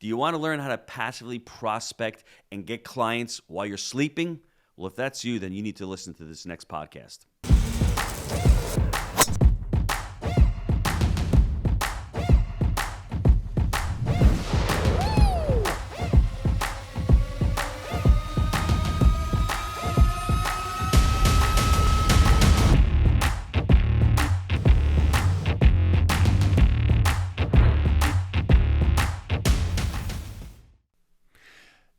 Do you want to learn how to passively prospect and get clients while you're sleeping? Well, if that's you, then you need to listen to this next podcast.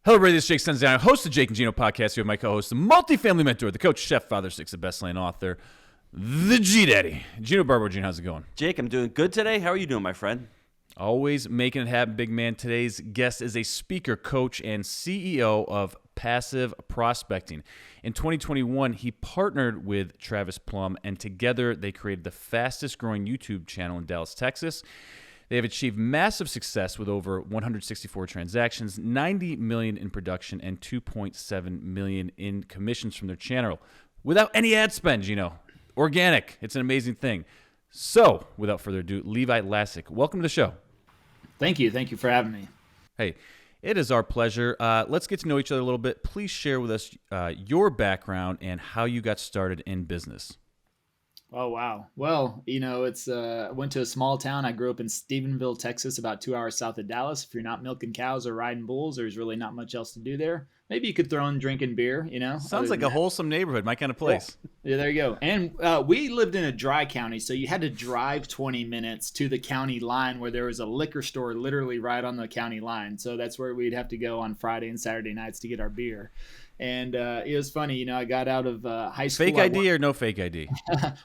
Hello, everybody. This is Jake Stenziano, host of Jake and Gino podcast here with my co-host, the multifamily mentor, the coach, chef, father, six, the best-selling author, the G-Daddy, Gino Barber. Gino, how's it going? Jake, I'm doing good today. How are you doing, my friend? Always making it happen, big man. Today's guest is a speaker, coach, and CEO of Passive Prospecting. In 2021, he partnered with Travis Plum, and together they created the fastest-growing YouTube channel in Dallas, Texas. They have achieved massive success with over 164 transactions, 90 million in production, and 2.7 million in commissions from their channel without any ad spend, Organic. It's an amazing thing. So, without further ado, Levi Lascsak, welcome to the show. Thank you. Thank you for having me. Hey, it is our pleasure. Let's get to know each other a little bit. Please share with us your background and how you got started in business. Oh, wow. Well, I went to a small town. I grew up in Stephenville, Texas, about 2 hours south of Dallas. If you're not milking cows or riding bulls, there's really not much else to do there. Maybe you could throw in drinking beer, Sounds like a wholesome neighborhood, my kind of place. Yeah, there you go. And we lived in a dry county, so you had to drive 20 minutes to the county line where there was a liquor store literally right on the county line. So that's where we'd have to go on Friday and Saturday nights to get our beer. And it was funny, I got out of high school. Fake ID or no fake ID?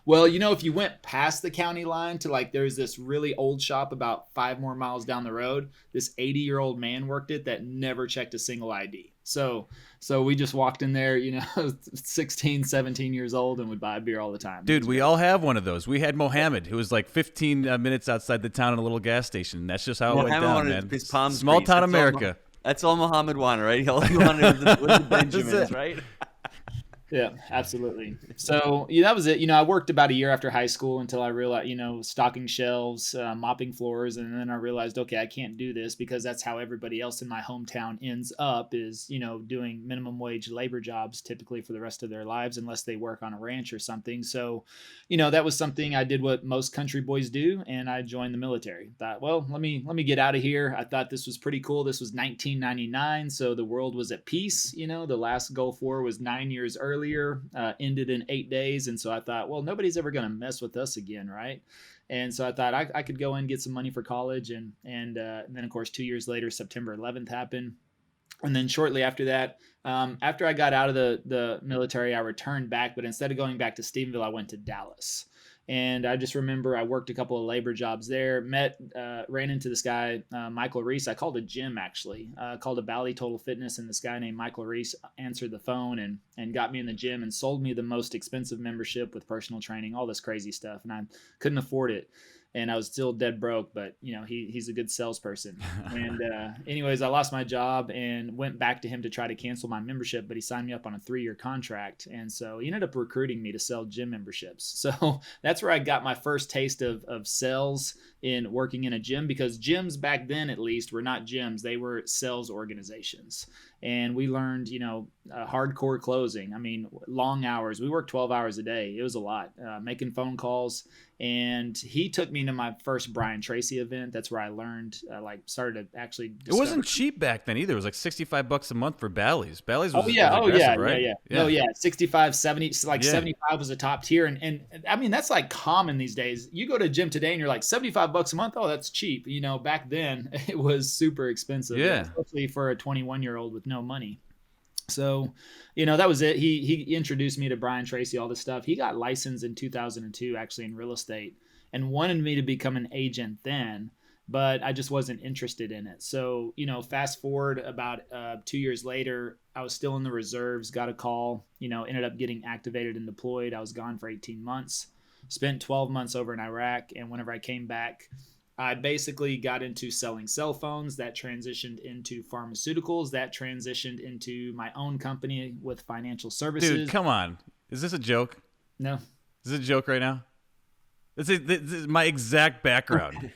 Well, if you went past the county line to there's this really old shop about 5 more miles down the road, this 80-year-old man worked it that never checked a single ID. So we just walked in there, 16, 17 years old and would buy beer all the time. Dude, we all have one of those. We had Mohammed, who was like 15 minutes outside the town in a little gas station. That's just how it went down, man. His palms Small greased. town America. That's all Muhammad wanted, right? All he wanted was the Benjamins, right? Yeah, absolutely. So that was it. I worked about a year after high school until I realized, stocking shelves, mopping floors. And then I realized, okay, I can't do this because that's how everybody else in my hometown ends up is, doing minimum wage labor jobs typically for the rest of their lives, unless they work on a ranch or something. So, that was something I did what most country boys do. And I joined the military. Thought, well, let me get out of here. I thought this was pretty cool. This was 1999. So the world was at peace. The last Gulf War was 9 years earlier. Ended in 8 days. And so I thought, well, nobody's ever going to mess with us again, right? And so I thought I could go and get some money for college. And then, of course, 2 years later, September 11th happened. And then shortly after that, after I got out of the military, I returned back. But instead of going back to Stephenville, I went to Dallas. And I just remember I worked a couple of labor jobs there, ran into this guy, Michael Reese. I called a gym, actually, called a Bally Total Fitness. And this guy named Michael Reese answered the phone and got me in the gym and sold me the most expensive membership with personal training, all this crazy stuff. And I couldn't afford it. And I was still dead broke, but he's a good salesperson. And anyways, I lost my job and went back to him to try to cancel my membership, but he signed me up on a 3-year contract. And so he ended up recruiting me to sell gym memberships. So that's where I got my first taste of sales in working in a gym, because gyms back then, at least, were not gyms. They were sales organizations. And we learned, hardcore closing. I mean, long hours. We worked 12 hours a day. It was a lot, making phone calls. And he took me to my first Brian Tracy event. That's where I learned, started to actually discover. It wasn't cheap back then either. It was like $65 a month for Bally's. Bally's was, right? Yeah. 65, 70, 75 was the top tier. And I mean, that's like common these days. You go to a gym today and you're like $75 a month. Oh, that's cheap. Back then it was super expensive. Yeah. Especially for a 21-year-old with no money. So, that was it. He introduced me to Brian Tracy, all this stuff. He got licensed in 2002, actually, in real estate, and wanted me to become an agent then, but I just wasn't interested in it. So, fast forward about 2 years later, I was still in the reserves, got a call, ended up getting activated and deployed. I was gone for 18 months, spent 12 months over in Iraq, and whenever I came back, I basically got into selling cell phones. That transitioned into pharmaceuticals. That transitioned into my own company with financial services. Dude, come on. Is this a joke? No. Is this a joke right now? This is my exact background.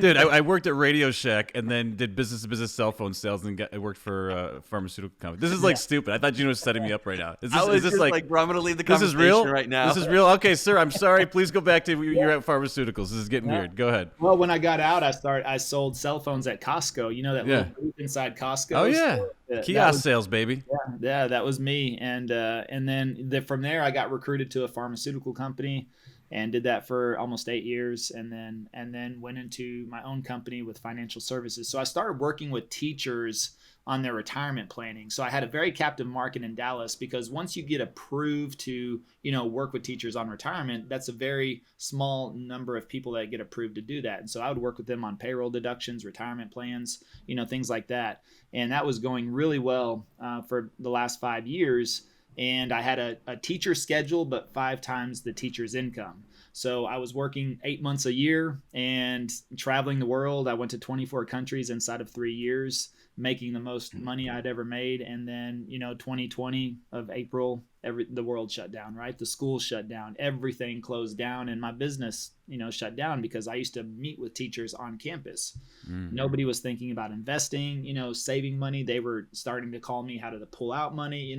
Dude, I worked at Radio Shack and then did business-to-business cell phone sales and I worked for a pharmaceutical company. This is like stupid. I thought Gino was setting me up right now. Is this like, bro, I'm going to leave the this conversation is real right now. This is real? Okay, sir, I'm sorry. Please go back to you're at pharmaceuticals. This is getting weird. Go ahead. Well, when I got out, I sold cell phones at Costco. You know that little booth inside Costco? Oh, yeah. Kiosk sales, baby. Yeah, that was me. And then from there, I got recruited to a pharmaceutical company and did that for almost 8 years, and then went into my own company with financial services. So I started working with teachers on their retirement planning. So I had a very captive market in Dallas, because once you get approved to, work with teachers on retirement, that's a very small number of people that get approved to do that. And so I would work with them on payroll deductions, retirement plans, things like that. And that was going really well for the last 5 years. And I had a teacher schedule, but 5 times the teacher's income. So I was working 8 months a year and traveling the world. I went to 24 countries inside of 3 years, making the most money I'd ever made. And then, 2020 of April, the world shut down, right? The schools shut down, everything closed down, and my business, shut down, because I used to meet with teachers on campus. Nobody was thinking about investing, saving money. They were starting to call me how to pull out money,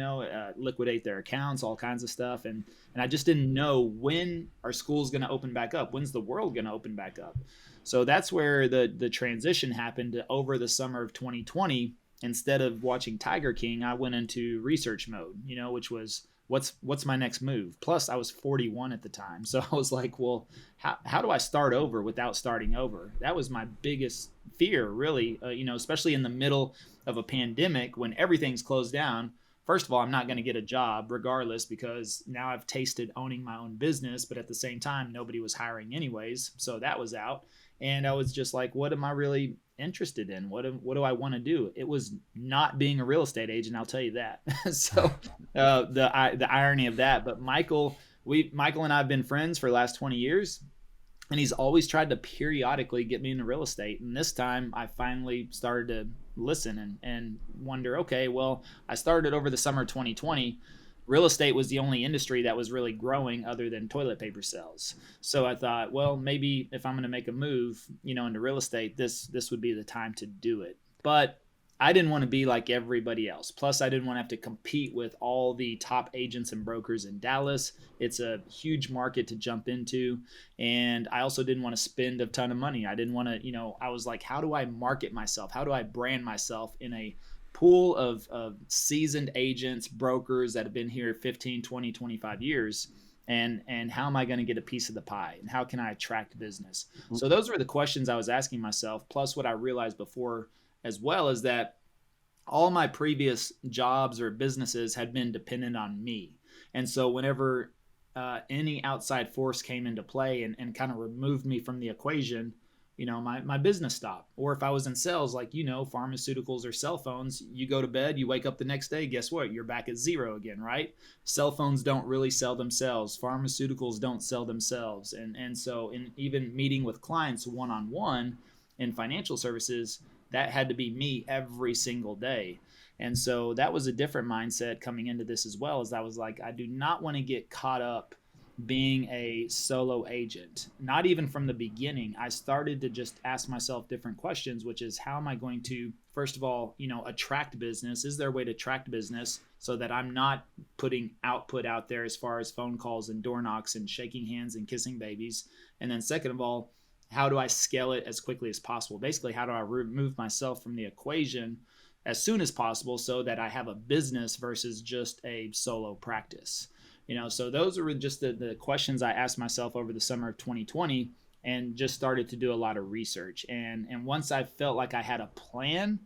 liquidate their accounts, all kinds of stuff. And I just didn't know, when are schools going to open back up? When's the world going to open back up? So that's where the transition happened. Over the summer of 2020. Instead of watching Tiger King, I went into research mode, which was, what's my next move? Plus I was 41 at the time. So I was like, well, how do I start over without starting over? That was my biggest fear, really, especially in the middle of a pandemic when everything's closed down. First of all, I'm not going to get a job regardless, because now I've tasted owning my own business, but at the same time, nobody was hiring anyways. So that was out. And I was just like, what am I really interested in? What do I want to do? It was not being a real estate agent, I'll tell you that. So the irony of that. But Michael and I have been friends for the last 20 years, and he's always tried to periodically get me into real estate. And this time I finally started to listen and wonder, okay, well, I started over the summer of 2020. Real estate was the only industry that was really growing other than toilet paper sales. So I thought, well, maybe if I'm going to make a move, into real estate, this would be the time to do it. But I didn't want to be like everybody else. Plus, I didn't want to have to compete with all the top agents and brokers in Dallas. It's a huge market to jump into. And I also didn't want to spend a ton of money. I didn't want to, I was like, how do I market myself? How do I brand myself in a pool of seasoned agents, brokers that have been here 15, 20, 25 years, and how am I going to get a piece of the pie, and how can I attract business? So those were the questions I was asking myself. Plus what I realized before as well is that all my previous jobs or businesses had been dependent on me. And so whenever any outside force came into play and kind of removed me from the equation, my business stopped. Or if I was in sales, like, pharmaceuticals or cell phones, you go to bed, you wake up the next day, guess what? You're back at zero again, right? Cell phones don't really sell themselves. Pharmaceuticals don't sell themselves. And so in even meeting with clients one-on-one in financial services, that had to be me every single day. And so that was a different mindset coming into this as well, as I was like, I do not want to get caught up being a solo agent. Not even from the beginning. I started to just ask myself different questions, which is, how am I going to, first of all, attract business? Is there a way to attract business so that I'm not putting output out there as far as phone calls and door knocks and shaking hands and kissing babies? And then second of all, how do I scale it as quickly as possible? Basically, how do I remove myself from the equation as soon as possible so that I have a business versus just a solo practice? So those were just the questions I asked myself over the summer of 2020, and just started to do a lot of research. And once I felt like I had a plan,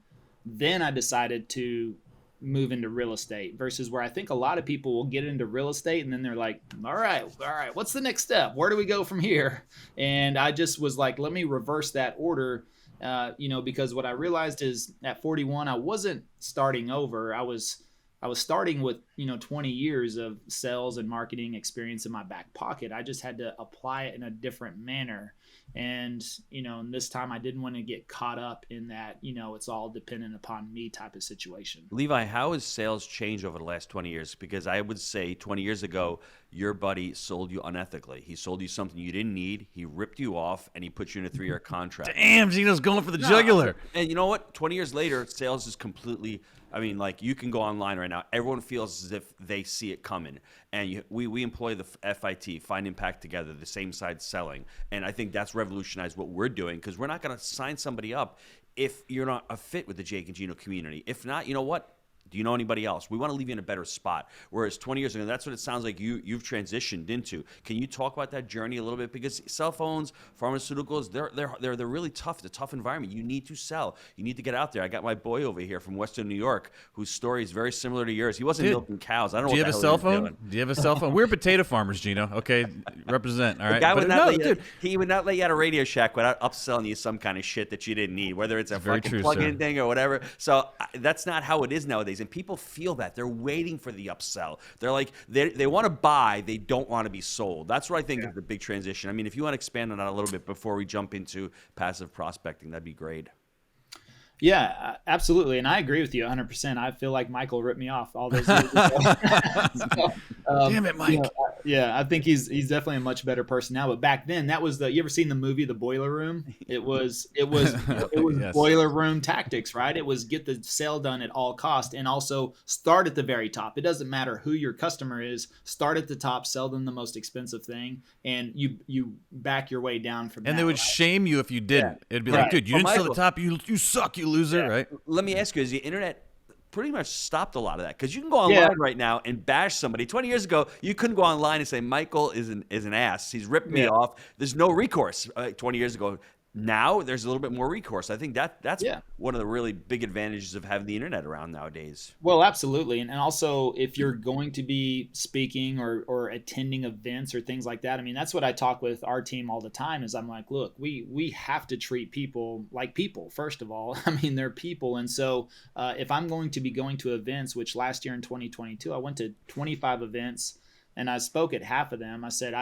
then I decided to move into real estate, versus where I think a lot of people will get into real estate and then they're like, all right, what's the next step? Where do we go from here? And I just was like, let me reverse that order, because what I realized is at 41, I wasn't starting over. I was I was starting with, 20 years of sales and marketing experience in my back pocket. I just had to apply it in a different manner. And, and this time I didn't want to get caught up in that, it's all dependent upon me type of situation. Levi, how has sales changed over the last 20 years? Because I would say 20 years ago, your buddy sold you unethically. He sold you something you didn't need. He ripped you off, and he put you in a 3-year contract. Damn, Gino's going for the jugular. And you know what? 20 years later, sales is completely. I mean, like, you can go online right now. Everyone feels as if they see it coming. And we employ the FIT, Find Impact Together, the same side selling. And I think that's revolutionized what we're doing, because we're not going to sign somebody up if you're not a fit with the Jake and Gino community. If not, you know what? Do you know anybody else? We want to leave you in a better spot. Whereas 20 years ago, that's what it sounds like you've transitioned into. Can you talk about that journey a little bit? Because cell phones, pharmaceuticals, they're really tough. It's a tough environment. You need to sell. You need to get out there. I got my boy over here from Western New York, whose story is very similar to yours. He wasn't milking cows. I don't know. Do you what have the a hell cell he was phone? Do you have a cell phone? We're potato farmers, Gino. Okay, represent. All right. The guy would But not no, let dude. he would not let you out of Radio Shack without upselling you some kind of shit that you didn't need, whether it's a Very fucking true, plug-in sir. thing or whatever. So that's not how it is nowadays, and people feel that. They're waiting for the upsell. They're like, they want to buy, they don't want to be sold. That's what I think is the big transition. I mean, if you want to expand on that a little bit before we jump into passive prospecting, that'd be great. Yeah, absolutely. And I agree with you 100%. I feel like Michael ripped me off all those years ago. So, Damn it, Mike. I think he's definitely a much better person now. But back then, that was you ever seen the movie The Boiler Room? It was Yes. boiler room tactics, right? It was get the sale done at all cost, and also start at the very top. It doesn't matter who your customer is. Start at the top, sell them the most expensive thing, and you back your way down from there. And they would shame you if you didn't. It'd be like, Right. dude, you Well, didn't sell the Michael- top. You suck, you loser, right? Let me ask you, is the internet pretty much stopped a lot of that? Because you can go online right now and bash somebody. 20 years ago, you couldn't go online and say, Michael is an ass. He's ripped me off. There's no recourse. 20 years ago. Now there's a little bit more recourse. I think that's one of the really big advantages of having the internet around nowadays. Well, absolutely. And also, if you're going to be speaking or attending events or things like that, I mean, that's what I talk with our team all the time is I'm like, look, we have to treat people like people, first of all. I mean, they're people. And so if I'm going to be going to events, which last year in 2022, I went to 25 events, and I spoke at half of them. I said,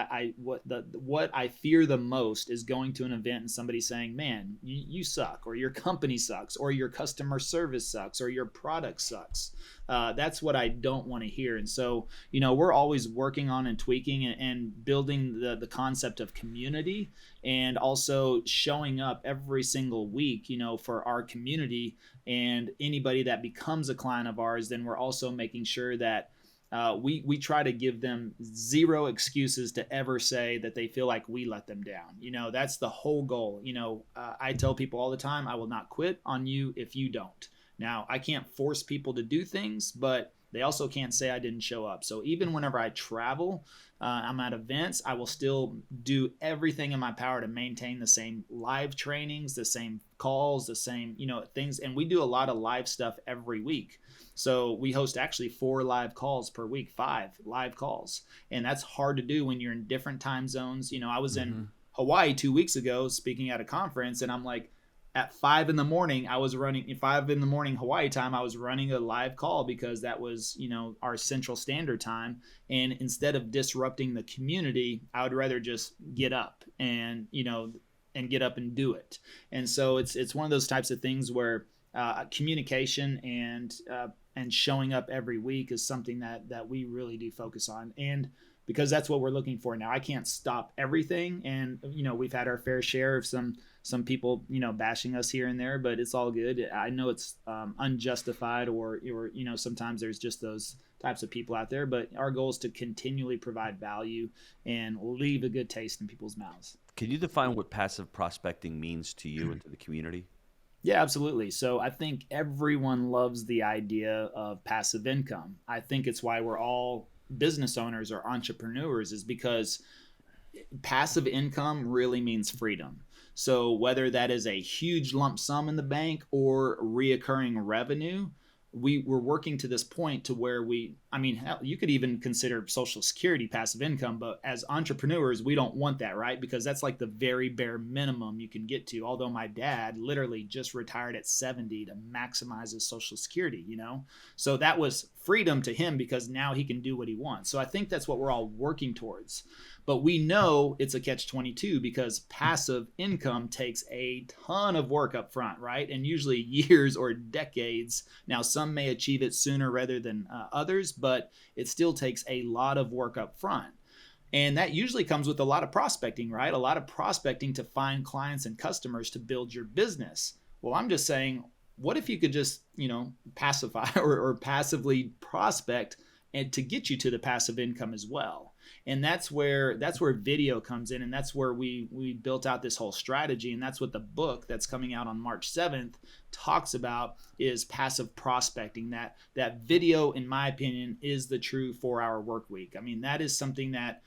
what I fear the most is going to an event and somebody saying, man, you suck, or your company sucks, or your customer service sucks, or your product sucks. That's what I don't want to hear. And so, we're always working on and tweaking and building the concept of community, and also showing up every single week, for our community. And anybody that becomes a client of ours, then we're also making sure that we try to give them zero excuses to ever say that they feel like we let them down. That's the whole goal. I tell people all the time, I will not quit on you if you don't. Now, I can't force people to do things, but they also can't say I didn't show up. So even whenever I travel, I'm at events, I will still do everything in my power to maintain the same live trainings, the same calls, the same, things. And we do a lot of live stuff every week. So we host actually 4 live calls per week, 5 live calls. And that's hard to do when you're in different time zones. I was in Hawaii 2 weeks ago speaking at a conference, and I'm like, at 5 a.m, I was running 5 a.m. Hawaii time. I was running a live call because that was, our Central Standard Time. And instead of disrupting the community, I would rather just get up and get up and do it. And so it's one of those types of things where communication and showing up every week is something that we really do focus on. And because that's what we're looking for now. I can't stop everything. And, we've had our fair share of some people, bashing us here and there, but it's all good. I know it's unjustified or sometimes there's just those types of people out there, but our goal is to continually provide value and leave a good taste in people's mouths. Can you define what passive prospecting means to you and to the community? Yeah, absolutely. So I think everyone loves the idea of passive income. I think it's why we're all business owners or entrepreneurs, is because passive income really means freedom. So whether that is a huge lump sum in the bank or reoccurring revenue, we're working to this point to where hell, you could even consider Social Security passive income, but as entrepreneurs, we don't want that, right? Because that's like the very bare minimum you can get to. Although my dad literally just retired at 70 to maximize his Social Security, so that was freedom to him because now he can do what he wants. So I think that's what we're all working towards. But we know it's a catch-22 because passive income takes a ton of work up front, right? And usually years or decades. Now, some may achieve it sooner rather than others, but it still takes a lot of work up front. And that usually comes with a lot of prospecting, right? A lot of prospecting to find clients and customers to build your business. Well, I'm just saying, what if you could just, pacify or passively prospect and to get you to the passive income as well? And that's where video comes in, and that's where we built out this whole strategy, and that's what the book that's coming out on March 7th talks about is passive prospecting. That video, in my opinion, is the true 4-hour work week. I mean, that is something that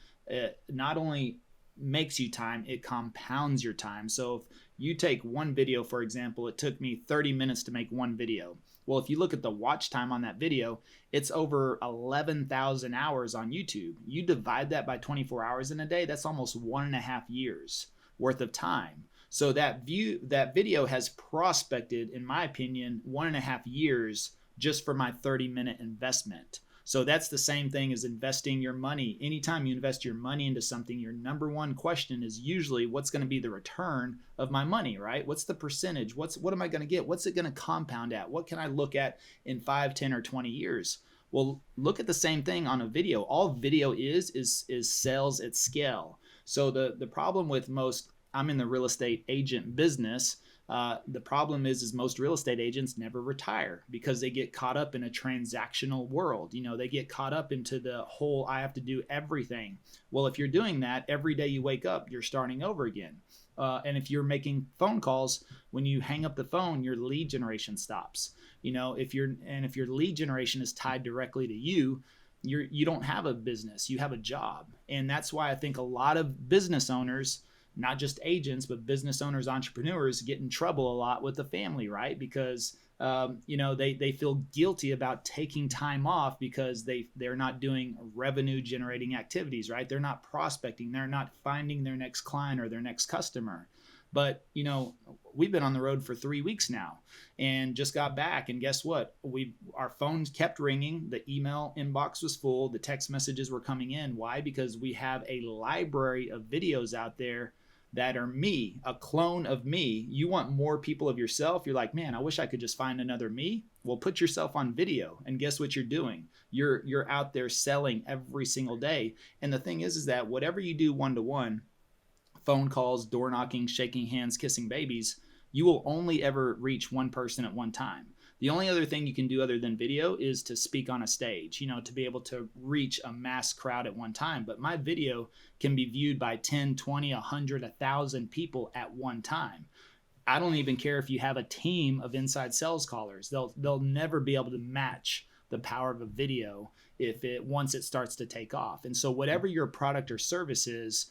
not only makes you time, it compounds your time. So if you take one video, for example, it took me 30 minutes to make one video. Well, if you look at the watch time on that video, it's over 11,000 hours on YouTube. You divide that by 24 hours in a day, that's almost 1.5 years worth of time. So that video has prospected, in my opinion, 1.5 years just for my 30-minute investment. So that's the same thing as investing your money. Anytime you invest your money into something, your number one question is usually what's going to be the return of my money, right? What's the percentage? What am I going to get? What's it going to compound at? What can I look at in 5, 10, or 20 years? Well, look at the same thing on a video. All video is sales at scale. So the problem with I'm in the real estate agent business. The problem is most real estate agents never retire because they get caught up in a transactional world. They get caught up into the whole, I have to do everything. Well, if you're doing that every day you wake up, you're starting over again. And if you're making phone calls, when you hang up the phone, your lead generation stops. If your lead generation is tied directly to you don't have a business, you have a job. And that's why I think a lot of business owners, not just agents, but business owners, entrepreneurs get in trouble a lot with the family, right? Because, they feel guilty about taking time off because they're not doing revenue generating activities, right? They're not prospecting. They're not finding their next client or their next customer. But, we've been on the road for 3 weeks now and just got back. And guess what? Our phones kept ringing. The email inbox was full. The text messages were coming in. Why? Because we have a library of videos out there that are me, a clone of me. You want more people of yourself. You're like, man, I wish I could just find another me. Well, put yourself on video and guess what you're doing? You're out there selling every single day. And the thing is that whatever you do one-to-one, phone calls, door knocking, shaking hands, kissing babies, you will only ever reach one person at one time. The only other thing you can do other than video is to speak on a stage, to be able to reach a mass crowd at one time. But my video can be viewed by 10, 20, 100, 1,000 people at one time. I don't even care if you have a team of inside sales callers. They'll never be able to match the power of a video once it starts to take off. And so whatever your product or service is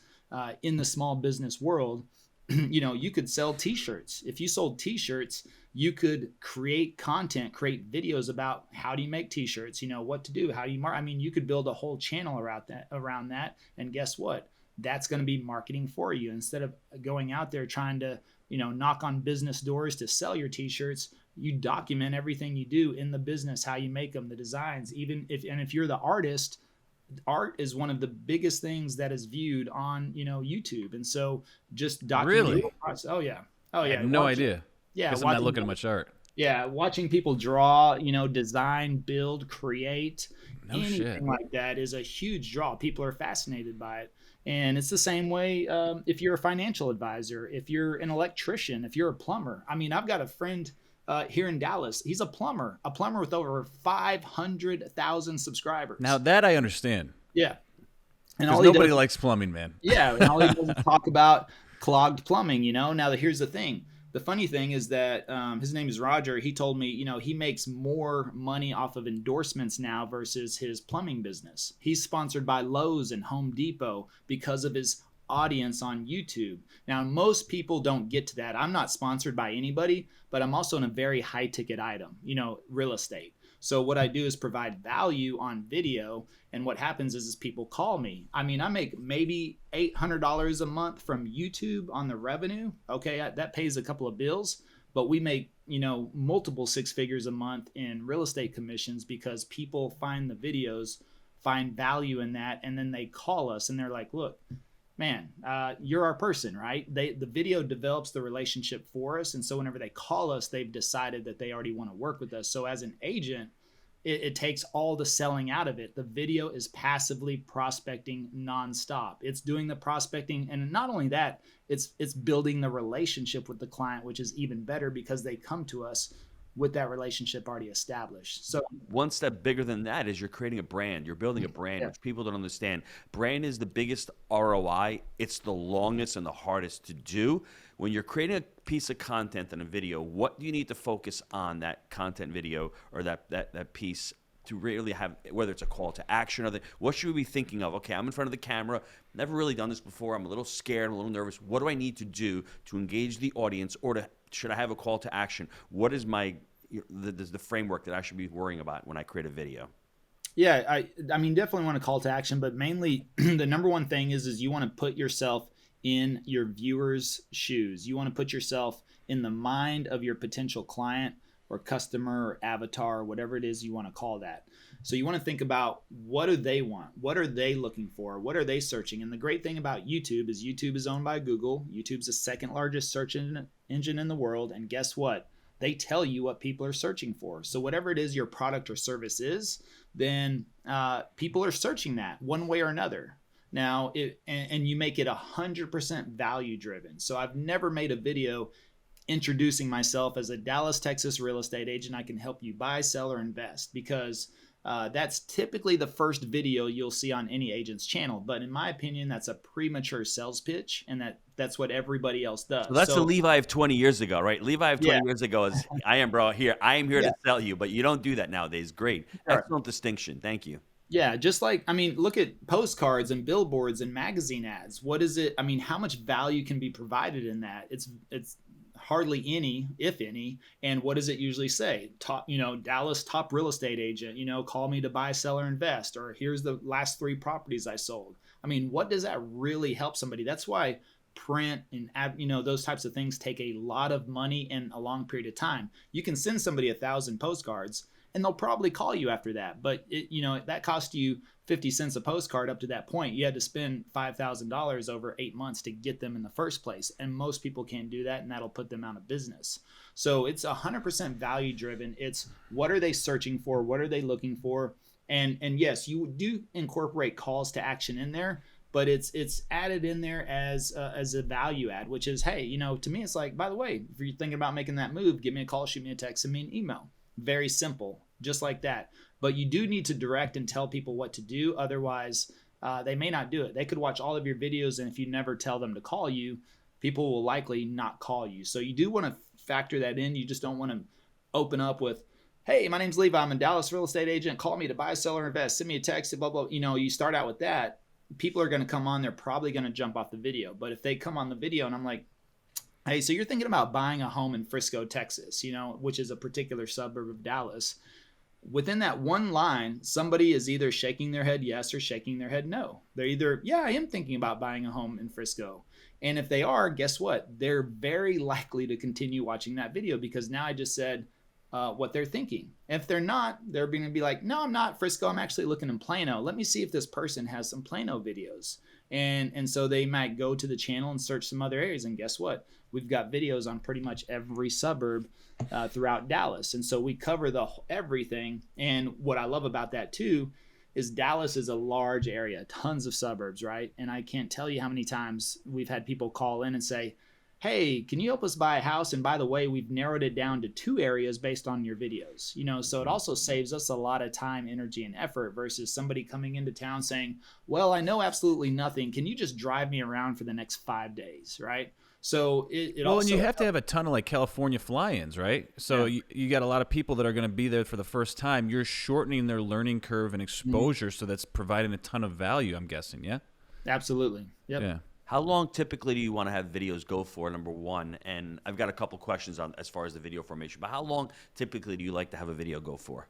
in the small business world, you could sell t-shirts. If you sold t-shirts, you could create content, create videos about how do you make t-shirts, what to do, how do you market. You could build a whole channel around that. And guess what? That's going to be marketing for you. Instead of going out there trying to, knock on business doors to sell your t-shirts, you document everything you do in the business, how you make them, the designs. If you're the artist, art is one of the biggest things that is viewed on, YouTube. And so just documenting. Really? Oh yeah. I had no idea. Yeah. I'm not looking at much art. Yeah. Watching people draw, design, build, create, anything like that is a huge draw. People are fascinated by it. And it's the same way if you're a financial advisor, if you're an electrician, if you're a plumber. I've got a friend here in Dallas. He's a plumber with over 500,000 subscribers. Now that I understand. Yeah. And nobody likes plumbing, man. Yeah. And all he does is talk about clogged plumbing, Now here's the thing. The funny thing is that his name is Roger. He told me, he makes more money off of endorsements now versus his plumbing business. He's sponsored by Lowe's and Home Depot because of his audience on YouTube. Now, most people don't get to that. I'm not sponsored by anybody, but I'm also in a very high ticket item, real estate. So what I do is provide value on video. And what happens is people call me. I mean, I make maybe $800 a month from YouTube on the revenue. Okay, that pays a couple of bills, but we make, multiple six figures a month in real estate commissions because people find the videos, find value in that, and then they call us and they're like, look, man, you're our person, right? The video develops the relationship for us. And so whenever they call us, they've decided that they already want to work with us. So as an agent, it takes all the selling out of it. The video is passively prospecting nonstop. It's doing the prospecting. And not only that, it's building the relationship with the client, which is even better because they come to us with that relationship already established. So one step bigger than that is you're creating a brand. You're building a brand, which people don't understand. Brand is the biggest ROI. It's the longest and the hardest to do. When you're creating a piece of content and a video, what do you need to focus on that content video or that piece to really have, whether it's a call to action or what should we be thinking of? Okay, I'm in front of the camera. Never really done this before. I'm a little scared. I'm a little nervous. What do I need to do to engage the audience, or should I have a call to action? What is the framework that I should be worrying about when I create a video? Yeah, I mean, definitely want a call to action, but mainly the number one thing is you want to put yourself in your viewer's shoes. You want to put yourself in the mind of your potential client or customer or avatar, or whatever it is you want to call that. So you want to think about, what do they want? What are they looking for? What are they searching? And the great thing about YouTube is owned by Google. YouTube's the second largest search engine in the world. And guess what? They tell you what people are searching for. So whatever it is your product or service is, then people are searching that one way or another. Now, and you make it 100% value driven. So I've never made a video introducing myself as a Dallas, Texas real estate agent. I can help you buy, sell, or invest, because that's typically the first video you'll see on any agent's channel. But in my opinion, that's a premature sales pitch, and that's what everybody else does. So that's the Levi of 20 years ago, right? Levi of 20 years ago is, I am here to sell you, but you don't do that nowadays. Great. Excellent distinction. Thank you. Yeah, just like, I mean, look at postcards and billboards and magazine ads. What is it? I mean, how much value can be provided in that? It's hardly any, if any. And what does it usually say? Top, Dallas top real estate agent, call me to buy, sell, or invest, or here's the last 3 properties I sold. I mean, what does that really help somebody? That's why print and those types of things take a lot of money and a long period of time. You can send somebody 1,000 postcards and they'll probably call you after that, but that cost you 50 cents a postcard. Up to that point, you had to spend $5,000 over 8 months to get them in the first place, and most people can't do that, and that'll put them out of business. So it's 100% value driven. It's, what are they searching for? What are they looking for? And yes, you do incorporate calls to action in there, but it's added in there as a value add, which is, hey, to me, it's like, by the way, if you're thinking about making that move, give me a call, shoot me a text, send me an email. Very simple, just like that. But you do need to direct and tell people what to do. Otherwise, they may not do it. They could watch all of your videos, and if you never tell them to call you, people will likely not call you. So you do want to factor that in. You just don't want to open up with, hey, my name's Levi, I'm a Dallas real estate agent. Call me to buy, sell, or invest. Send me a text, blah, blah. You start out with that. People are going to come on. They're probably going to jump off the video. But if they come on the video and I'm like, hey, so you're thinking about buying a home in Frisco, Texas, which is a particular suburb of Dallas. Within that one line, somebody is either shaking their head yes or shaking their head no. They're either, yeah, I am thinking about buying a home in Frisco. And if they are, guess what? They're very likely to continue watching that video, because now I just said what they're thinking. If they're not, they're going to be like, no, I'm not Frisco. I'm actually looking in Plano. Let me see if this person has some Plano videos. And so they might go to the channel and search some other areas. And guess what? We've got videos on pretty much every suburb throughout Dallas. And so we cover everything. And what I love about that too is Dallas is a large area, tons of suburbs, right? And I can't tell you how many times we've had people call in and say, hey, can you help us buy a house? And by the way, we've narrowed it down to 2 areas based on your videos. So it also saves us a lot of time, energy, and effort versus somebody coming into town saying, well, I know absolutely nothing. Can you just drive me around for the next 5 days, right? So it also, and you have to have a ton of California fly-ins, right? So you got a lot of people that are going to be there for the first time. You're shortening their learning curve and exposure, so that's providing a ton of value, I'm guessing, yeah? Absolutely. Yep. Yeah. How long typically do you want to have videos go for, number one? And I've got a couple questions on as far as the video formation, but how long typically do you like to have a video go for?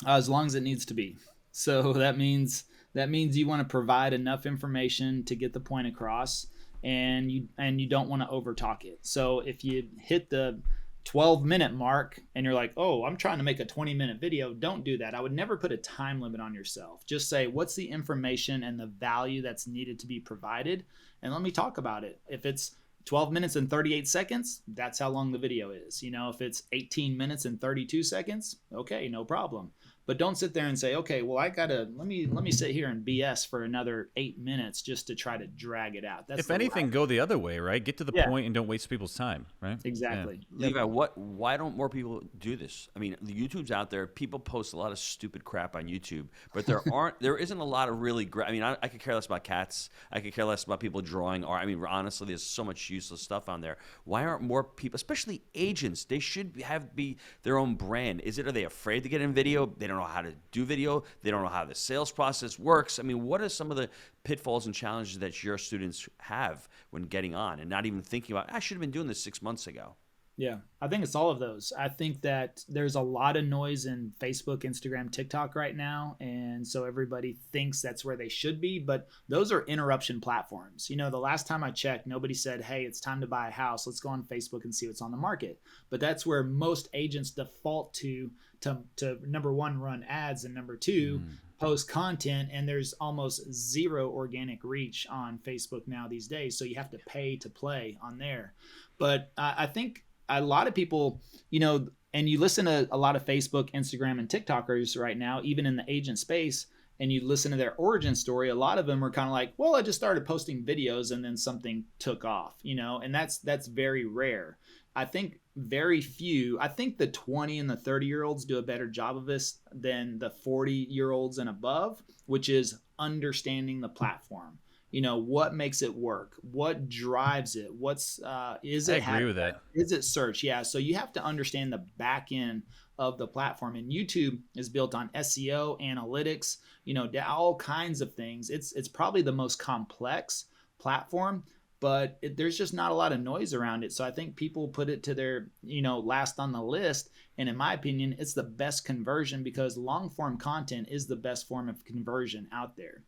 As long as it needs to be. So that means you want to provide enough information to get the point across, and you don't want to overtalk it. So if you hit the 12-minute mark and you're like, oh, I'm trying to make a 20-minute video, don't do that. I would never put a time limit on yourself. Just say, what's the information and the value that's needed to be provided, and let me talk about it. If it's 12 minutes and 38 seconds, that's how long the video is. If it's 18 minutes and 32 seconds, okay, no problem. But don't sit there and say, okay, well, I gotta let me sit here and BS for another 8 minutes just to try to drag it out. That's If anything, go the other way, right? Get to the Yeah. point and don't waste people's time, right? Exactly. Levi, why don't more people do this? I mean, the YouTube's out there. People post a lot of stupid crap on YouTube, but there isn't a lot of really great. I mean, I could care less about cats. I could care less about people drawing art. I mean, honestly, there's so much useless stuff on there. Why aren't more people, especially agents? They should be their own brand. Are they afraid to get in video? They don't know how to do video. They don't know how the sales process works. I mean, what are some of the pitfalls and challenges that your students have when getting on and not even thinking about, I should have been doing this 6 months ago? Yeah, I think it's all of those. I think that there's a lot of noise in Facebook, Instagram, TikTok right now. And so everybody thinks that's where they should be, but those are interruption platforms. The last time I checked, nobody said, hey, it's time to buy a house. Let's go on Facebook and see what's on the market. But that's where most agents default to number one, run ads, and number two, post content. And there's almost zero organic reach on Facebook now these days. So you have to pay to play on there. But I think a lot of people, and you listen to a lot of Facebook, Instagram, and TikTokers right now, even in the agent space, and you listen to their origin story, a lot of them are kind of like, well, I just started posting videos and then something took off, and that's very rare. I think I think the 20 and the 30-year-olds do a better job of this than the 40-year-olds and above, which is understanding the platform. What makes it work? What drives it? Is it? I agree with that. Is it search? Yeah. So you have to understand the back end of the platform, and YouTube is built on SEO, analytics, all kinds of things. It's probably the most complex platform, but there's just not a lot of noise around it. So I think people put it to their, last on the list. And in my opinion, it's the best conversion because long form content is the best form of conversion out there.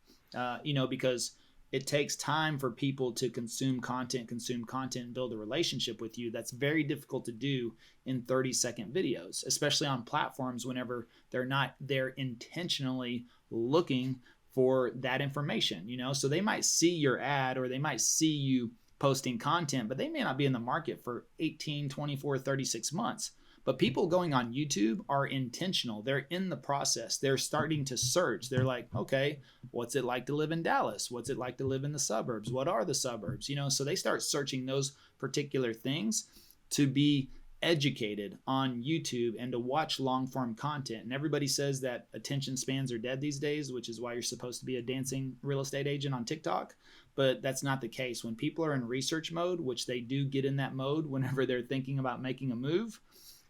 Because it takes time for people to consume content, and build a relationship with you. That's very difficult to do in 30-second videos, especially on platforms whenever they're not there intentionally looking for that information, So they might see your ad or they might see you posting content, but they may not be in the market for 18, 24, 36 months. But people going on YouTube are intentional. They're in the process. They're starting to search. They're like, okay, what's it like to live in Dallas? What's it like to live in the suburbs? What are the suburbs? So they start searching those particular things to be educated on YouTube and to watch long form content. And everybody says that attention spans are dead these days, which is why you're supposed to be a dancing real estate agent on TikTok. But that's not the case. When people are in research mode, which they do get in that mode whenever they're thinking about making a move,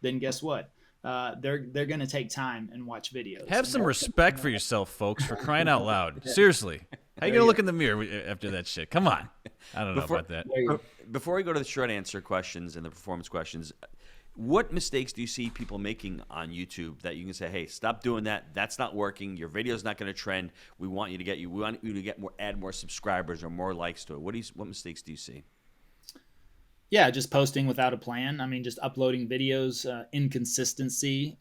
then guess what? They're going to take time and watch videos. Have some respect for yourself, folks, for crying out loud. Seriously. How you going to look in the mirror after that shit? Come on. I don't know about that. Before we go to the short answer questions and the performance questions, what mistakes do you see people making on YouTube that you can say, hey, stop doing that. That's not working. Your video's not going to trend. We want you to add more subscribers or more likes to it. What mistakes do you see? Yeah, just posting without a plan. I mean, just uploading videos, inconsistency,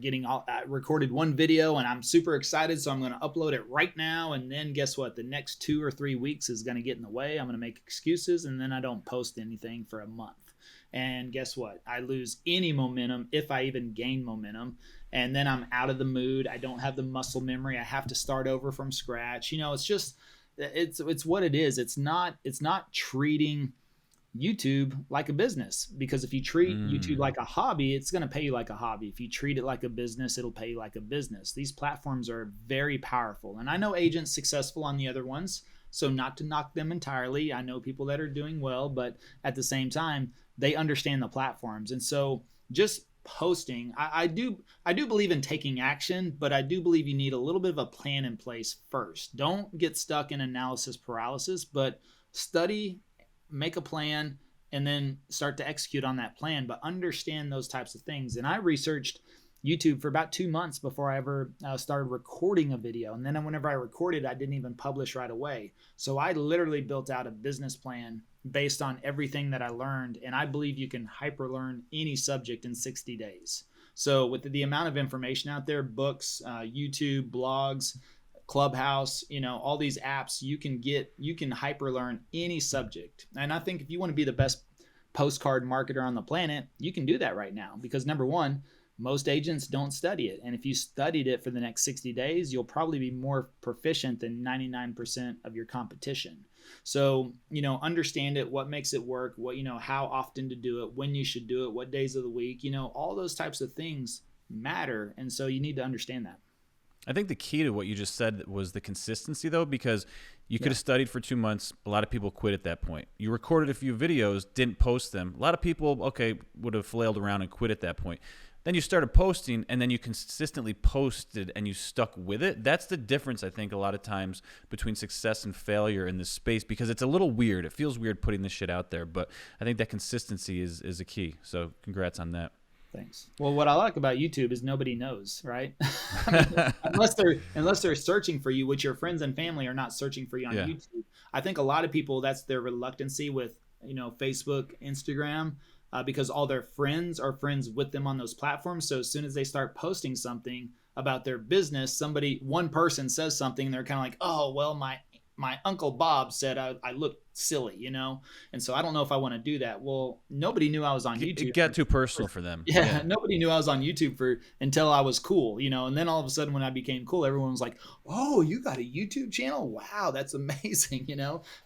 getting recorded one video and I'm super excited. So I'm going to upload it right now. And then guess what? The next 2 or 3 weeks is going to get in the way. I'm going to make excuses and then I don't post anything for a month. And guess what? I lose any momentum if I even gain momentum. And then I'm out of the mood. I don't have the muscle memory. I have to start over from scratch. It's just, it's what it is. It's not treating YouTube like a business, because if you treat YouTube like a hobby, it's going to pay you like a hobby. If you treat it like a business, it'll pay you like a business. These platforms are very powerful. And I know agents successful on the other ones, so not to knock them entirely. I know people that are doing well, but at the same time, they understand the platforms. And so just posting, I do believe in taking action, but I do believe you need a little bit of a plan in place first. Don't get stuck in analysis paralysis, but study, make a plan, and then start to execute on that plan, but understand those types of things. And I researched YouTube for about 2 months before I ever started recording a video. And then whenever I recorded, I didn't even publish right away. So I literally built out a business plan based on everything that I learned. And I believe you can hyper learn any subject in 60 days. So with the amount of information out there, books, YouTube, blogs, Clubhouse, all these apps, you can hyper learn any subject. And I think if you want to be the best postcard marketer on the planet, you can do that right now, because number one, most agents don't study it. And if you studied it for the next 60 days, you'll probably be more proficient than 99% of your competition. So, understand it, what makes it work, what, how often to do it, when you should do it, what days of the week, all those types of things matter. And so you need to understand that. I think the key to what you just said was the consistency, though, because you could have studied for 2 months. A lot of people quit at that point. You recorded a few videos, didn't post them. A lot of people, would have flailed around and quit at that point. Then you started posting, and then you consistently posted, and you stuck with it. That's the difference, I think, a lot of times between success and failure in this space, because it's a little weird. It feels weird putting this shit out there, but I think that consistency is a key. So congrats on that. Thanks. Well, what I like about YouTube is nobody knows, right? I mean, unless they're searching for you, which your friends and family are not searching for you on YouTube. I think a lot of people, that's their reluctancy with, Facebook, Instagram, because all their friends are friends with them on those platforms. So as soon as they start posting something about their business, one person says something, and they're kind of like, oh, well, my Uncle Bob said I look silly, and so I don't know if I want to do that. Well, nobody knew I was on YouTube. It got too personal for them. Yeah, nobody knew I was on YouTube until I was cool, and then all of a sudden when I became cool, everyone was like, oh, you got a YouTube channel? Wow, that's amazing,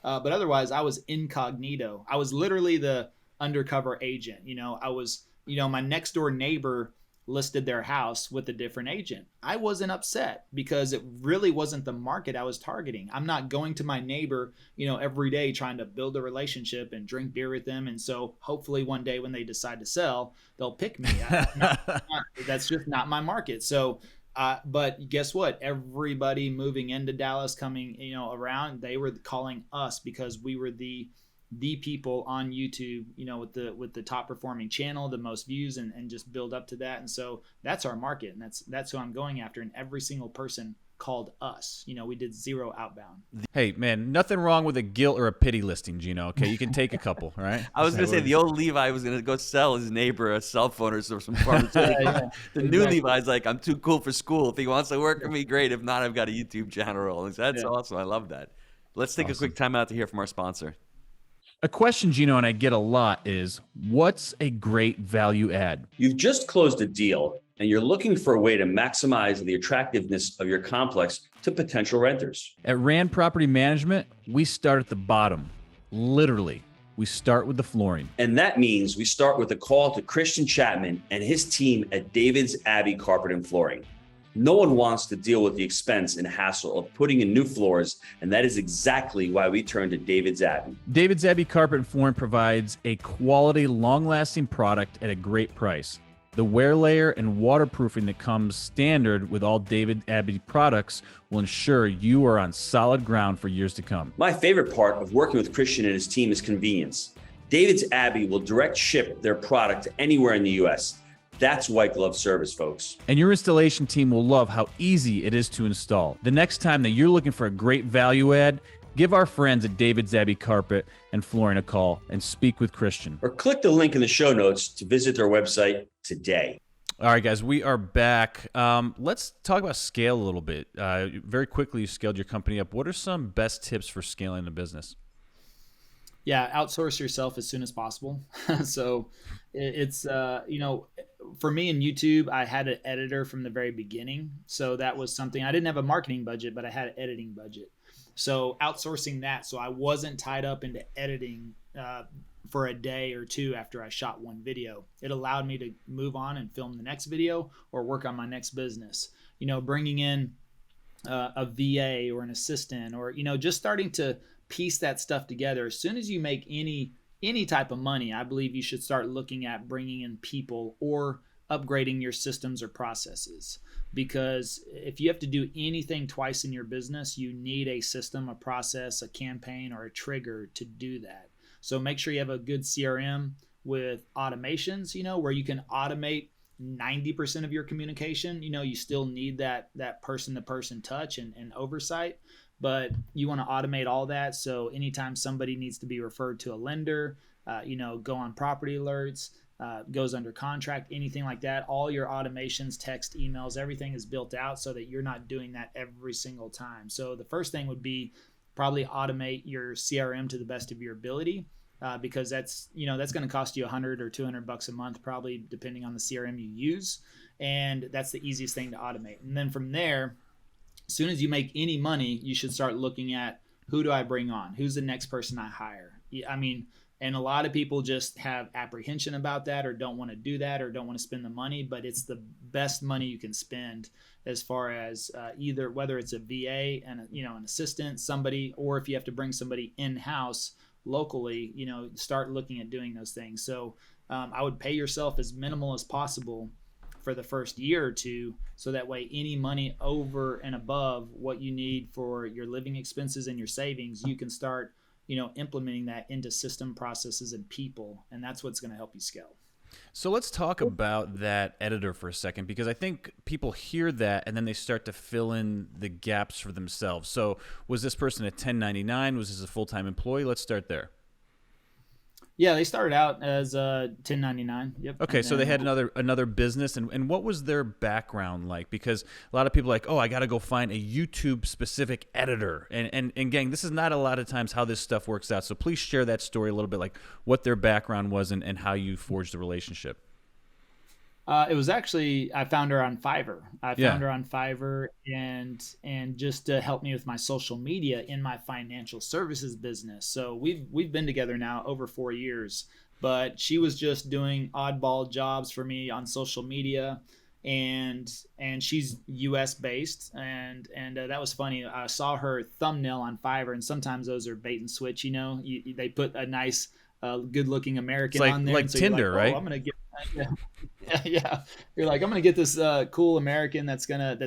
But otherwise, I was incognito. I was literally the undercover agent. I was, my next door neighbor listed their house with a different agent. I wasn't upset because it really wasn't the market I was targeting. I'm not going to my neighbor, every day trying to build a relationship and drink beer with them. And so hopefully one day when they decide to sell, they'll pick me. That's just not my market. So, but guess what? Everybody moving into Dallas, coming, around, they were calling us because we were the people on YouTube, with the top performing channel, the most views, and just build up to that. And so that's our market, and that's who I'm going after. And every single person called us. We did zero outbound. Hey, man, nothing wrong with a guilt or a pity listing, Gino. Okay, you can take a couple, right? I was going to say the old Levi was going to go sell his neighbor a cell phone or some pharmaceuticals. The new Levi's like, I'm too cool for school. If he wants to work for me, great. If not, I've got a YouTube channel. That's awesome. I love that. Let's take a quick time out to hear from our sponsor. A question, Gino, and I get a lot is, what's a great value add? You've just closed a deal and you're looking for a way to maximize the attractiveness of your complex to potential renters. At Rand Property Management, we start at the bottom. Literally, we start with the flooring. And that means we start with a call to Christian Chapman and his team at David's Abbey Carpet and Flooring. No one wants to deal with the expense and hassle of putting in new floors, and that is exactly why we turned to David's Abbey. David's Abbey Carpet and Flooring provides a quality, long-lasting product at a great price. The wear layer and waterproofing that comes standard with all David Abbey products will ensure you are on solid ground for years to come. My favorite part of working with Christian and his team is convenience. David's Abbey will direct ship their product to anywhere in the U.S. That's white glove service, folks. And your installation team will love how easy it is to install. The next time that you're looking for a great value add, give our friends at David's Abbey Carpet and Flooring a call and speak with Christian. Or click the link in the show notes to visit their website today. All right, guys, we are back. Let's talk about scale a little bit. Very quickly, you scaled your company up. What are some best tips for scaling the business? Yeah, outsource yourself as soon as possible. So it's, for me in YouTube, I had an editor from the very beginning. So that was something, I didn't have a marketing budget, but I had an editing budget. So outsourcing that, so I wasn't tied up into editing for a day or two after I shot one video. It allowed me to move on and film the next video or work on my next business. Bringing in a VA or an assistant, or just starting to piece that stuff together. As soon as you make any type of money, I believe you should start looking at bringing in people or upgrading your systems or processes. Because if you have to do anything twice in your business, you need a system, a process, a campaign, or a trigger to do that. So make sure you have a good CRM with automations, where you can automate 90% of your communication. You still need that person-to-person touch and oversight, but you want to automate all that. So anytime somebody needs to be referred to a lender, go on property alerts, goes under contract, anything like that, all your automations, text, emails, everything is built out so that you're not doing that every single time. So the first thing would be probably automate your CRM to the best of your ability, because that's going to cost you $100 or $200 a month, probably, depending on the CRM you use. And that's the easiest thing to automate. And then from there, as soon as you make any money, you should start looking at, who do I bring on? Who's the next person I hire? And a lot of people just have apprehension about that, or don't want to do that, or don't want to spend the money, but it's the best money you can spend, as far as either whether it's a VA and an assistant, somebody, or if you have to bring somebody in-house locally, start looking at doing those things. So I would pay yourself as minimal as possible for the first year or two, so that way any money over and above what you need for your living expenses and your savings, you can start implementing that into system, processes, and people. And that's what's going to help you scale. So let's talk about that editor for a second, because I think people hear that and then they start to fill in the gaps for themselves. So was this person a 1099? Was this a full-time employee? Let's start there. Yeah, they started out as a 1099. Yep. Okay, so they had another business, and what was their background like? Because a lot of people are like, oh, I got to go find a YouTube specific editor, and gang, this is not a lot of times how this stuff works out. So please share that story a little bit, like what their background was and how you forged the relationship. It was actually, I found her on Fiverr. I found her on Fiverr, and just to help me with my social media in my financial services business. So we've been together now over 4 years, but she was just doing oddball jobs for me on social media, and she's US based, and that was funny. I saw her thumbnail on Fiverr, and sometimes those are bait and switch. They put a nice good looking American on there, like so Tinder, right? I'm gonna get yeah. You're like, I'm gonna get this cool American that's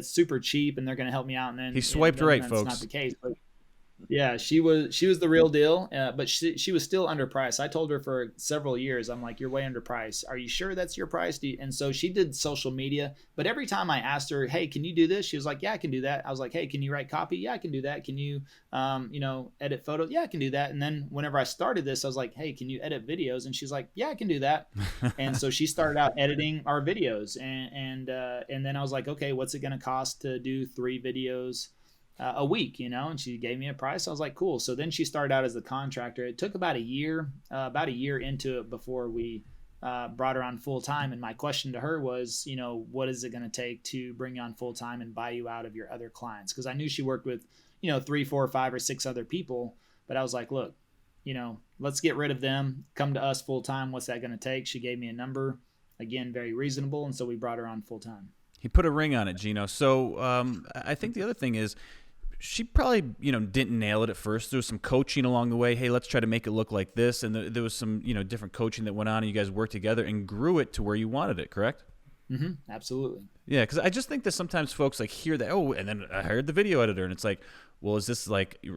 super cheap, and they're gonna help me out. And then he swiped right, that's folks. not the case. But yeah, she was the real deal, but she was still underpriced. I told her for several years, I'm like, you're way underpriced. Are you sure that's your price? And so she did social media, but every time I asked her, hey, can you do this? She was like, yeah, I can do that. I was like, hey, can you write copy? Yeah, I can do that. Can you, edit photos? Yeah, I can do that. And then whenever I started this, I was like, hey, can you edit videos? And she's like, yeah, I can do that. And so she started out editing our videos, and then I was like, okay, what's it going to cost to do 3 videos a week, and she gave me a price. I was like, cool. So then she started out as the contractor. It took about a year into it before we brought her on full time. And my question to her was, what is it going to take to bring you on full time and buy you out of your other clients? Because I knew she worked with, 3, 4, 5, or 6 other people. But I was like, look, let's get rid of them. Come to us full time. What's that going to take? She gave me a number, again, very reasonable. And so we brought her on full time. He put a ring on it, Gino. So I think the other thing is, she probably, didn't nail it at first. There was some coaching along the way. Hey, let's try to make it look like this. And there was some, different coaching that went on, and you guys worked together and grew it to where you wanted it, correct? Mm-hmm. Absolutely. Yeah, because I just think that sometimes folks hear that, oh, and then I hired the video editor, and it's like, well, is this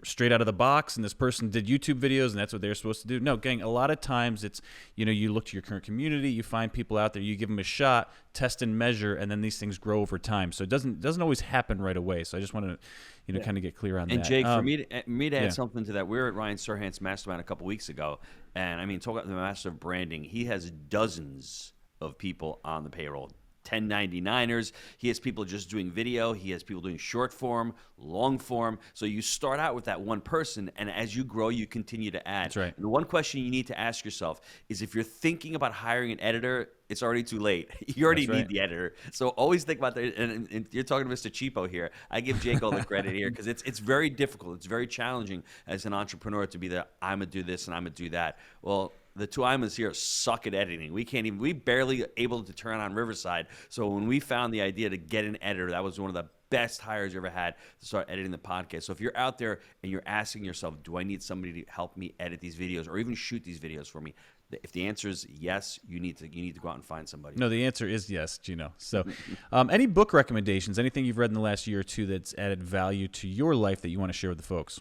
straight out of the box, and this person did YouTube videos and that's what they're supposed to do? No, gang, a lot of times it's, you look to your current community, you find people out there, you give them a shot, test and measure, and then these things grow over time. So it doesn't always happen right away. So I just want to, kind of get clear on that. And Jake, for me to add something to that, we were at Ryan Serhant's mastermind a couple weeks ago, and talk about the master of branding. He has dozens of people on the payroll. 1099ers. He has people just doing video. He has people doing short form, long form. So you start out with that one person, and as you grow, you continue to add. That's right. And the one question you need to ask yourself is, if you're thinking about hiring an editor, it's already too late. You already need the editor. So always think about that. And you're talking to Mr. Cheapo here. I give Jake all the credit here, because it's very difficult. It's very challenging as an entrepreneur to be the, I'm going to do this and I'm going to do that. Well, the two Imas here suck at editing. We barely able to turn on Riverside. So when we found the idea to get an editor, that was one of the best hires you ever had to start editing the podcast. So if you're out there and you're asking yourself, do I need somebody to help me edit these videos or even shoot these videos for me? If the answer is yes, you need to go out and find somebody. No, the answer is yes, Gino. So any book recommendations, anything you've read in the last year or two that's added value to your life that you want to share with the folks?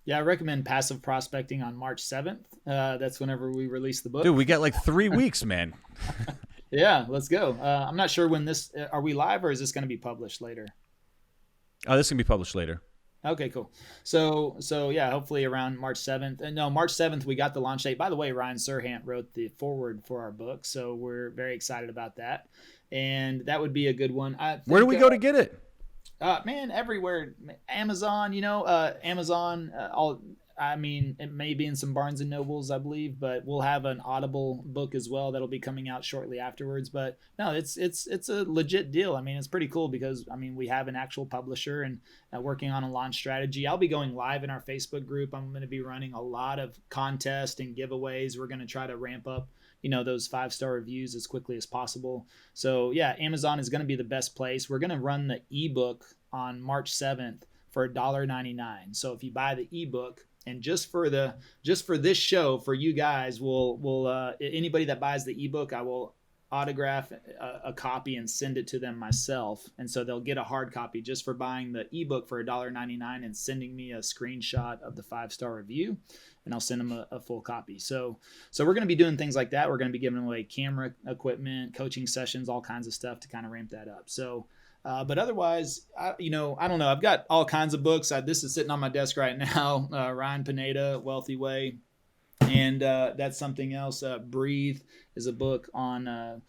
Yeah, I recommend Passive Prospecting on March 7th. That's whenever we release the book. Dude, we got 3 weeks, man. Yeah, let's go. I'm not sure when this, are we live or is this going to be published later? This can be published later. Okay, cool. So yeah, hopefully around March 7th. No, March 7th, we got the launch date. By the way, Ryan Serhant wrote the foreword for our book. So we're very excited about that. And that would be a good one. Where do we go to get it? Man, everywhere. Amazon, Amazon, it may be in some Barnes and Nobles, I believe, but we'll have an Audible book as well that'll be coming out shortly afterwards. But no, it's a legit deal. I mean, it's pretty cool because we have an actual publisher and working on a launch strategy. I'll be going live in our Facebook group. I'm going to be running a lot of contests and giveaways. We're going to try to ramp up those 5-star reviews as quickly as possible. So yeah, Amazon is going to be the best place. We're going to run the ebook on March 7th for $1.99. So if you buy the ebook, and just for this show, for you guys, we'll anybody that buys the ebook, I will autograph a copy and send it to them myself. And so they'll get a hard copy just for buying the ebook for $1.99 and sending me a screenshot of the 5-star review, and I'll send them a full copy. So we're going to be doing things like that. We're going to be giving away camera equipment, coaching sessions, all kinds of stuff to kind of ramp that up. So but otherwise, I don't know. I've got all kinds of books. This is sitting on my desk right now. Ryan Pineda, Wealthy Way. And that's something else. Breathe is a book on,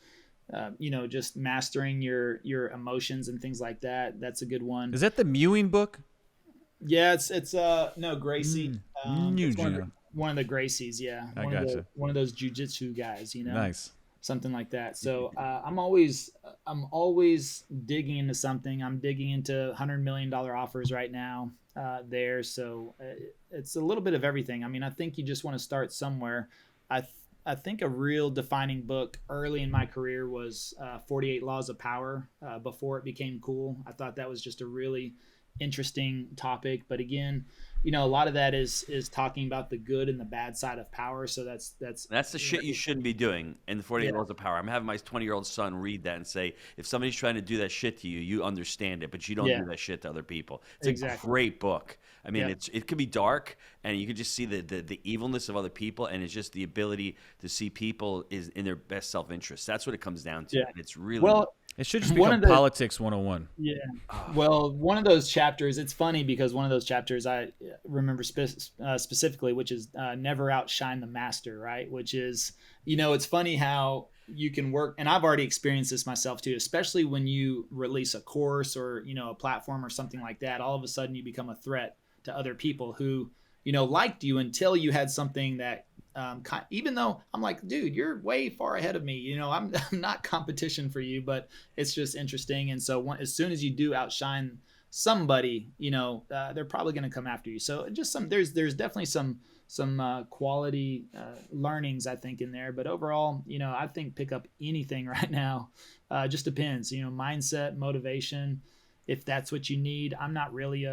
just mastering your emotions and things like that. That's a good one. Is that the Mewing book? Yeah, it's no, Gracie. It's one of the Gracies. Yeah, I gotcha. One of those jujitsu guys. Nice. Something like that. So I'm always digging into something. I'm digging into $100 million offers right now there. So it's a little bit of everything. I think you just want to start somewhere. I think a real defining book early in my career was 48 Laws of Power before it became cool. I thought that was just a really interesting topic. But again, a lot of that is talking about the good and the bad side of power. So that's the shit you shouldn't be doing in the 48 Laws of Power. I'm having my 20-year-old son read that and say, if somebody's trying to do that shit to you, you understand it, but you don't do that shit to other people. It's a great book. It could be dark, and you could just see the evilness of other people, and it's just the ability to see people is in their best self-interest. That's what it comes down to. Yeah. And it's really it should just become Politics 101. Yeah. Well, one of those chapters, it's funny because one of those chapters I remember specifically, which is never outshine the master, right? Which is, it's funny how you can work, and I've already experienced this myself too, especially when you release a course or, a platform or something like that. All of a sudden you become a threat to other people who, liked you until you had something that even though I'm like, dude, you're way far ahead of me. I'm not competition for you, but it's just interesting. And so as soon as you do outshine somebody, they're probably going to come after you. So just there's definitely some quality learnings, I think, in there. But overall, I think pick up anything right now. Just depends, mindset, motivation, if that's what you need. I'm not really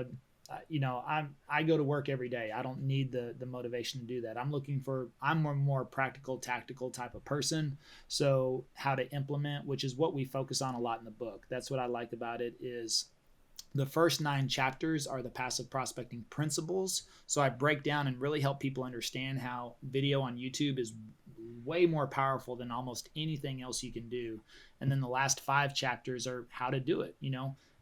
I go to work every day. I don't need the motivation to do that. I'm a more practical, tactical type of person. So how to implement, which is what we focus on a lot in the book. That's what I like about it is the first 9 chapters are the passive prospecting principles. So I break down and really help people understand how video on YouTube is way more powerful than almost anything else you can do. And then the last 5 chapters are how to do it,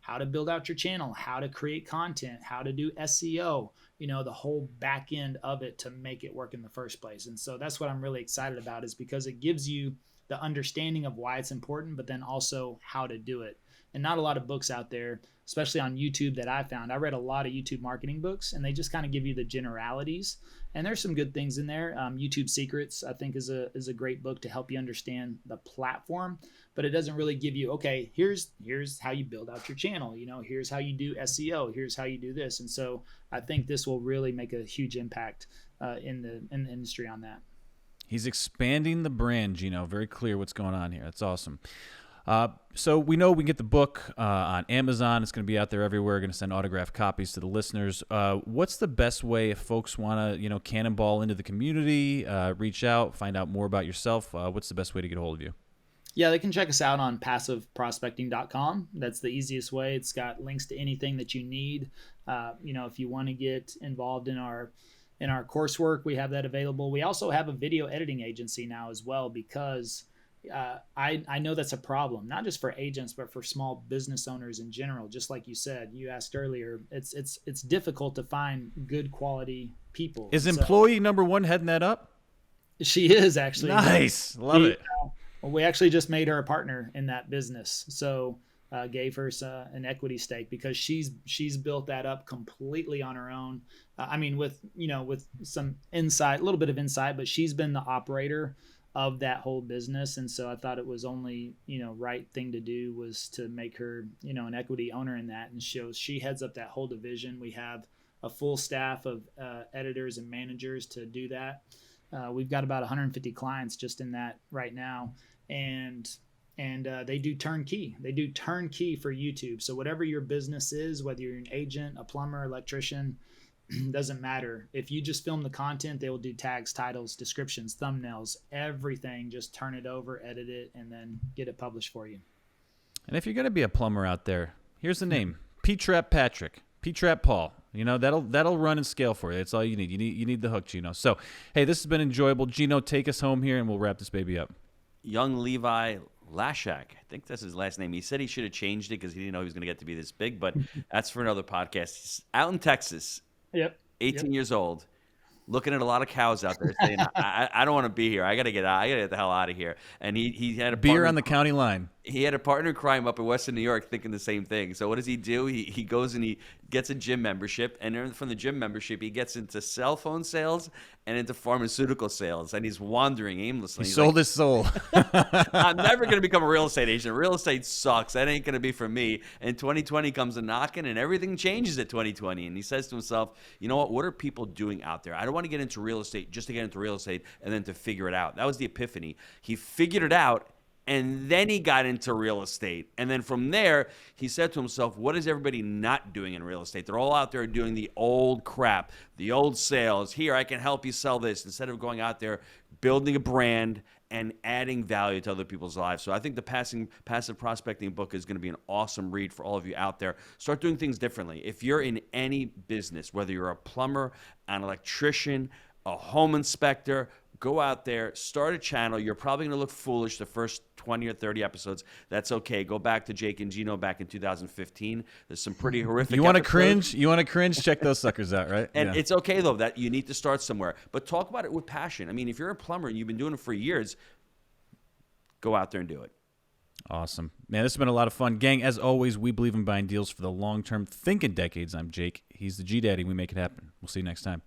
how to build out your channel, how to create content, how to do SEO, the whole back end of it to make it work in the first place. And so that's what I'm really excited about, is because it gives you the understanding of why it's important, but then also how to do it. And not a lot of books out there, especially on YouTube, that I found. I read a lot of YouTube marketing books, and they just kind of give you the generalities. And there's some good things in there. YouTube Secrets, I think, is a great book to help you understand the platform, but it doesn't really give you, okay, here's how you build out your channel. Here's how you do SEO. Here's how you do this. And so I think this will really make a huge impact in the industry on that. He's expanding the brand, Gino. Very clear what's going on here. That's awesome. So we know we can get the book on Amazon. It's going to be out there everywhere. We're going to send autographed copies to the listeners. What's the best way if folks want to, cannonball into the community, reach out, find out more about yourself? What's the best way to get a hold of you? Yeah, they can check us out on passiveprospecting.com. That's the easiest way. It's got links to anything that you need. If you want to get involved in our coursework, we have that available. We also have a video editing agency now as well, because I know that's a problem, not just for agents, but for small business owners in general. Just like you said, you asked earlier, it's difficult to find good quality people. Is So employee number one heading that up? she is actually Nice. Love it. We actually just made her a partner in that business. So gave her an equity stake because she's built that up completely on her own. I mean, with some insight, a little bit of insight, but she's been the operator of that whole business. And so I thought it was only, right thing to do was to make her, an equity owner in that. And she heads up that whole division. We have a full staff of editors and managers to do that. We've got about 150 clients just in that right now. And they do turnkey. They do turnkey for YouTube. So whatever your business is, whether you're an agent, a plumber, electrician, doesn't matter. If you just film the content, they will do tags, titles, descriptions, thumbnails, everything. Just turn it over, edit it, and then get it published for you. And if you're going to be a plumber out there, here's the name: P-Trap Patrick, P-Trap Paul. That'll run and scale for you. That's all you need. You need the hook, Gino. So, hey, this has been enjoyable. Gino, take us home here, and we'll wrap this baby up. Young Levi Lascsak, I think that's his last name. He said he should have changed it because he didn't know he was going to get to be this big, but that's for another podcast. He's out in Texas. Yep. 18 years old, looking at a lot of cows out there saying, I don't want to be here. I got to get out. I got to get the hell out of here. And he had a beer on the county line. He had a partner in crime up in Western New York thinking the same thing. So what does he do? He goes and he gets a gym membership, and from the gym membership, he gets into cell phone sales and into pharmaceutical sales, and he's wandering aimlessly. He sold his soul. I'm never going to become a real estate agent. Real estate sucks. That ain't going to be for me. And 2020 comes a knocking, and everything changes at 2020. And he says to himself, you know what are people doing out there? I don't want to get into real estate just to get into real estate and then to figure it out. That was the epiphany. He figured it out, and then he got into real estate. And then from there, he said to himself, what is everybody not doing in real estate? They're all out there doing the old crap, the old sales. Here, I can help you sell this. Instead of going out there, building a brand and adding value to other people's lives. So I think the Passive Prospecting book is going to be an awesome read for all of you out there. Start doing things differently. If you're in any business, whether you're a plumber, an electrician, a home inspector, go out there, start a channel. You're probably going to look foolish the first 20 or 30 episodes. That's okay. Go back to Jake and Gino back in 2015. There's some pretty horrific You want to episodes. cringe? You want to cringe? Check those suckers out, right? And it's okay, though, that you need to start somewhere. But talk about it with passion. I mean, if you're a plumber and you've been doing it for years, go out there and do it. Awesome. Man, this has been a lot of fun. Gang, as always, we believe in buying deals for the long term. Think in decades. I'm Jake. He's the G-Daddy. We make it happen. We'll see you next time.